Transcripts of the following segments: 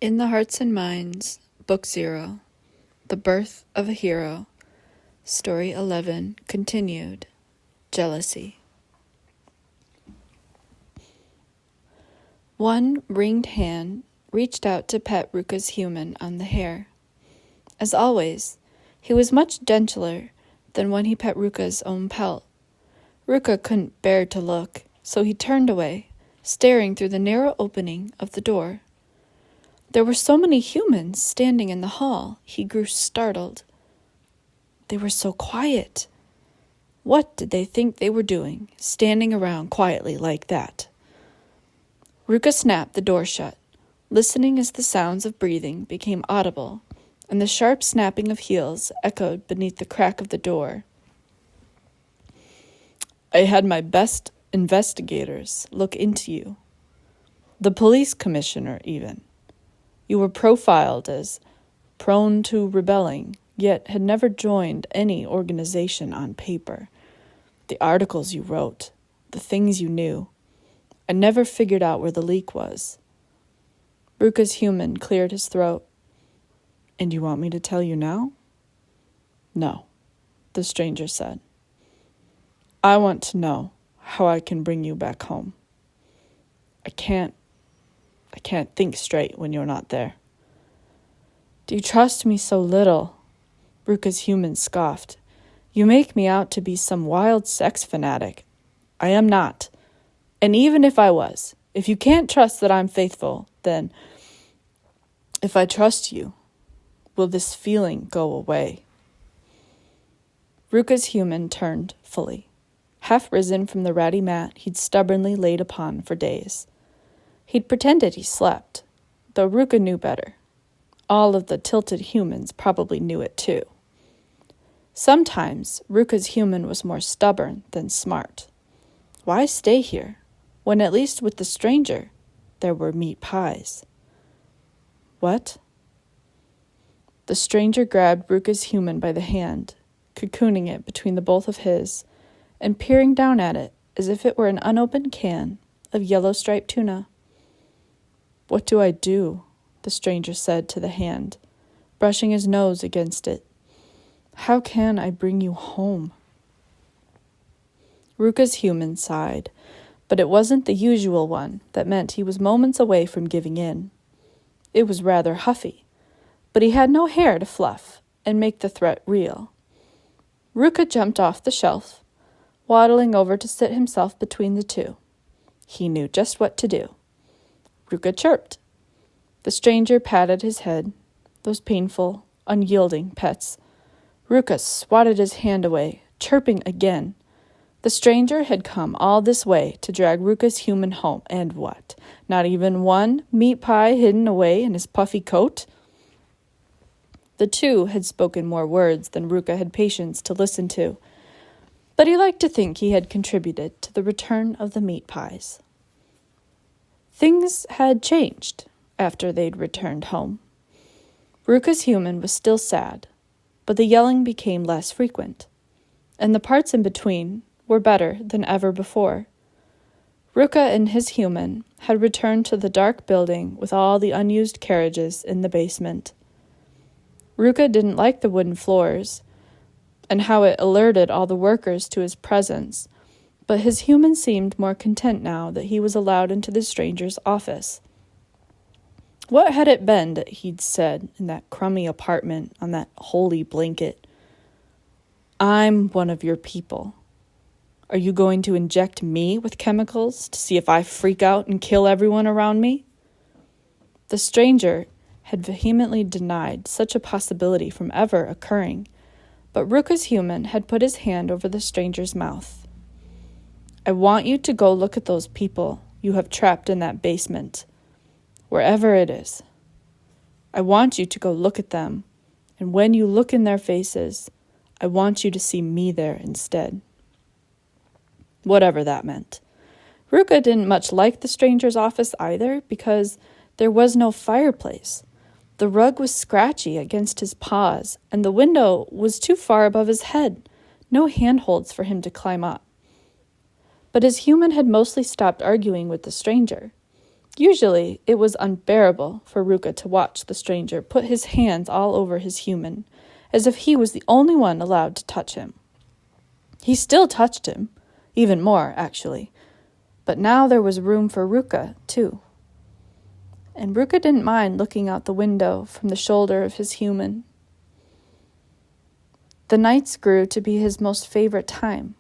In the Hearts and Minds, Book 0, The Birth of a Hero, Story 11, continued, Jealousy. One ringed hand reached out to pet Ruka's human on the hair. As always, he was much gentler than when he pet Ruka's own pelt. Ruka couldn't bear to look, so he turned away, staring through the narrow opening of the door. There were so many humans standing in the hall, he grew startled. They were so quiet. What did they think they were doing, standing around quietly like that? Ruka snapped the door shut, listening as the sounds of breathing became audible, and the sharp snapping of heels echoed beneath the crack of the door. I had my best investigators look into you. The police commissioner, even. You were profiled as prone to rebelling, yet had never joined any organization on paper. The articles you wrote, the things you knew. I never figured out where the leak was. Ruka's human cleared his throat. And you want me to tell you now? No, the stranger said. I want to know how I can bring you back home. I can't think straight when you're not there. Do you trust me so little? Ruka's human scoffed. You make me out to be some wild sex fanatic. I am not. And even if I was, if you can't trust that I'm faithful, then if I trust you, will this feeling go away? Ruka's human turned fully, half risen from the ratty mat he'd stubbornly laid upon for days. He'd pretended he slept, though Ruka knew better. All of the tilted humans probably knew it too. Sometimes Ruka's human was more stubborn than smart. Why stay here, when at least with the stranger there were meat pies? What? The stranger grabbed Ruka's human by the hand, cocooning it between the both of his, and peering down at it as if it were an unopened can of yellow-striped tuna. What do I do? The stranger said to the hand, brushing his nose against it. How can I bring you home? Ruka's human sighed, but it wasn't the usual one that meant he was moments away from giving in. It was rather huffy, but he had no hair to fluff and make the threat real. Ruka jumped off the shelf, waddling over to sit himself between the two. He knew just what to do. Ruka chirped. The stranger patted his head, those painful, unyielding pets. Ruka swatted his hand away, chirping again. The stranger had come all this way to drag Ruka's human home, and what? Not even one meat pie hidden away in his puffy coat? The two had spoken more words than Ruka had patience to listen to, but he liked to think he had contributed to the return of the meat pies. Things had changed after they'd returned home. Ruka's human was still sad, but the yelling became less frequent, and the parts in between were better than ever before. Ruka and his human had returned to the dark building with all the unused carriages in the basement. Ruka didn't like the wooden floors and how it alerted all the workers to his presence, but his human seemed more content now that he was allowed into the stranger's office. What had it been that he'd said in that crummy apartment on that holy blanket? I'm one of your people. Are you going to inject me with chemicals to see if I freak out and kill everyone around me? The stranger had vehemently denied such a possibility from ever occurring, but Ruka's human had put his hand over the stranger's mouth. I want you to go look at those people you have trapped in that basement, wherever it is. I want you to go look at them, and when you look in their faces, I want you to see me there instead. Whatever that meant. Ruka didn't much like the stranger's office either, because there was no fireplace. The rug was scratchy against his paws, and the window was too far above his head, no handholds for him to climb up. But his human had mostly stopped arguing with the stranger. Usually, it was unbearable for Ruka to watch the stranger put his hands all over his human, as if he was the only one allowed to touch him. He still touched him, even more, actually, but now there was room for Ruka, too. And Ruka didn't mind looking out the window from the shoulder of his human. The nights grew to be his most favorite time,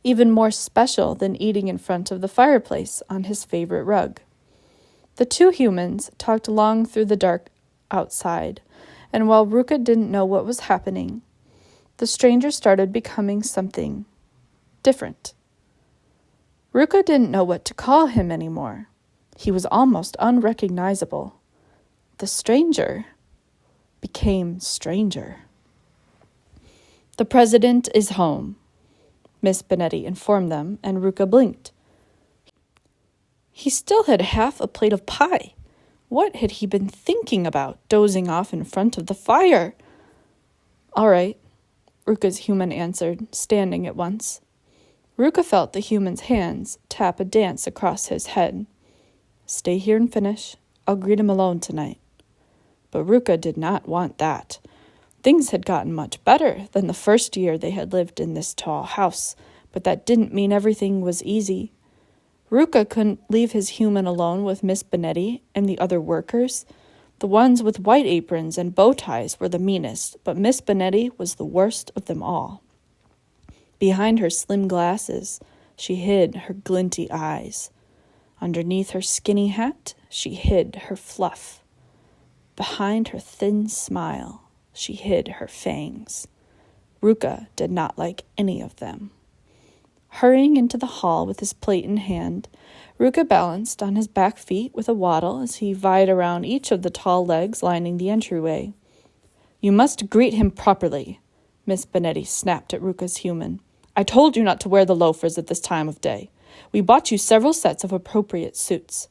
even more special than eating in front of the fireplace on his favorite rug. The two humans talked long through the dark outside, and while Ruka didn't know what was happening, the stranger started becoming something different. Ruka didn't know what to call him anymore. He was almost unrecognizable. The stranger became stranger. "The president is home," Miss Benetti informed them, and Ruka blinked. He still had half a plate of pie. What had he been thinking about, dozing off in front of the fire? "All right," Ruka's human answered, standing at once. Ruka felt the human's hands tap a dance across his head. "Stay here and finish. I'll greet him alone tonight." But Ruka did not want that. Things had gotten much better than the first year they had lived in this tall house, but that didn't mean everything was easy. Ruka couldn't leave his human alone with Miss Benetti and the other workers. The ones with white aprons and bow ties were the meanest, but Miss Benetti was the worst of them all. Behind her slim glasses, she hid her glinty eyes. Underneath her skinny hat, she hid her fluff. Behind her thin smile, she hid her fangs. Ruka did not like any of them. Hurrying into the hall with his plate in hand, Ruka balanced on his back feet with a waddle as he vied around each of the tall legs lining the entryway. "You must greet him properly," Miss Benetti snapped at Ruka's human. "I told you not to wear the loafers at this time of day. We bought you several sets of appropriate suits."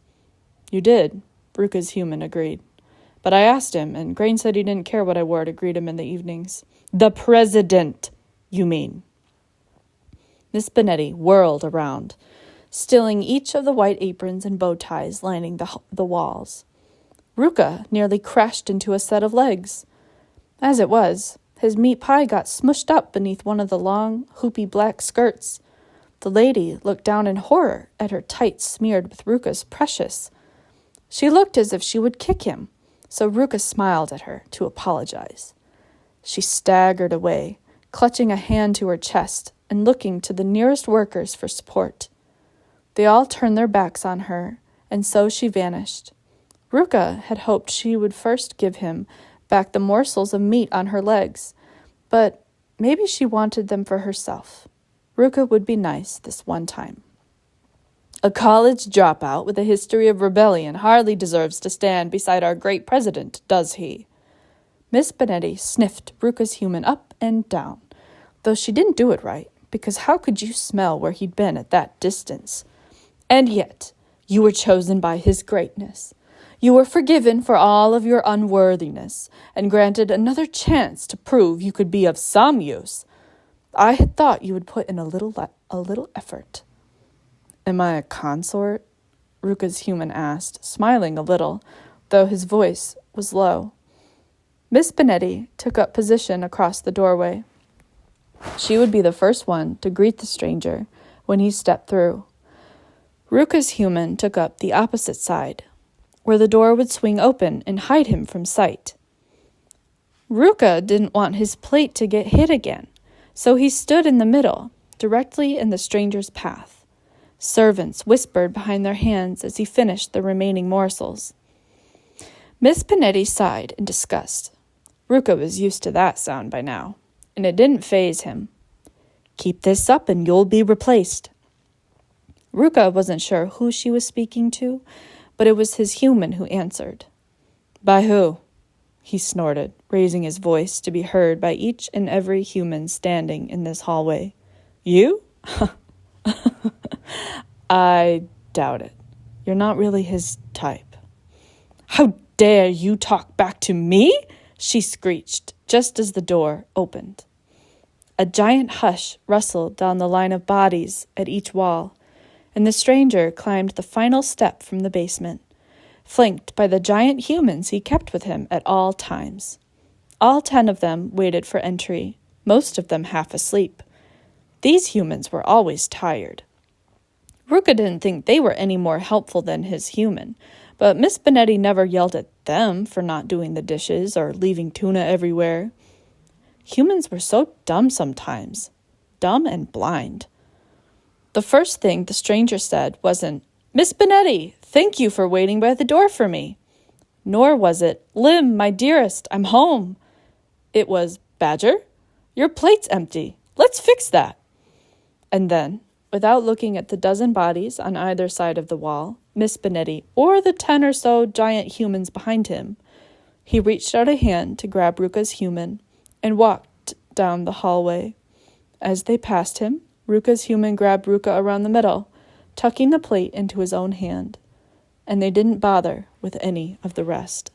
"You did," Ruka's human agreed. "But I asked him, and Grain said he didn't care what I wore to greet him in the evenings." "The president, you mean." Miss Benetti whirled around, stilling each of the white aprons and bow ties lining the walls. Ruka nearly crashed into a set of legs. As it was, his meat pie got smushed up beneath one of the long, hoopy black skirts. The lady looked down in horror at her tights smeared with Ruka's precious. She looked as if she would kick him, so Ruka smiled at her to apologize. She staggered away, clutching a hand to her chest and looking to the nearest workers for support. They all turned their backs on her, and so she vanished. Ruka had hoped she would first give him back the morsels of meat on her legs, but maybe she wanted them for herself. Ruka would be nice this one time. "A college dropout with a history of rebellion hardly deserves to stand beside our great president, does he?" Miss Benetti sniffed Ruka's human up and down, though she didn't do it right, because how could you smell where he'd been at that distance? "And yet, you were chosen by his greatness. You were forgiven for all of your unworthiness, and granted another chance to prove you could be of some use. I had thought you would put in a little effort." "Am I a consort?" Ruka's human asked, smiling a little, though his voice was low. Miss Benetti took up position across the doorway. She would be the first one to greet the stranger when he stepped through. Ruka's human took up the opposite side, where the door would swing open and hide him from sight. Ruka didn't want his plate to get hit again, so he stood in the middle, directly in the stranger's path. Servants whispered behind their hands as he finished the remaining morsels. Miss Benetti sighed in disgust. Ruka was used to that sound by now, and it didn't faze him. "Keep this up and you'll be replaced." Ruka wasn't sure who she was speaking to, but it was his human who answered. "By who?" he snorted, raising his voice to be heard by each and every human standing in this hallway. "You? I doubt it. You're not really his type." "How dare you talk back to me?" she screeched, just as the door opened. A giant hush rustled down the line of bodies at each wall, and the stranger climbed the final step from the basement, flanked by the giant humans he kept with him at all times. All 10 of them waited for entry, most of them half asleep. These humans were always tired. Ruka didn't think they were any more helpful than his human, but Miss Benetti never yelled at them for not doing the dishes or leaving tuna everywhere. Humans were so dumb sometimes, dumb and blind. The first thing the stranger said wasn't, "Miss Benetti, thank you for waiting by the door for me." Nor was it, "Lim, my dearest, I'm home." It was, "Badger, your plate's empty. Let's fix that." And then, without looking at the dozen bodies on either side of the wall, Miss Benetti, or the 10 or so giant humans behind him, he reached out a hand to grab Ruka's human and walked down the hallway. As they passed him, Ruka's human grabbed Ruka around the middle, tucking the plate into his own hand, and they didn't bother with any of the rest.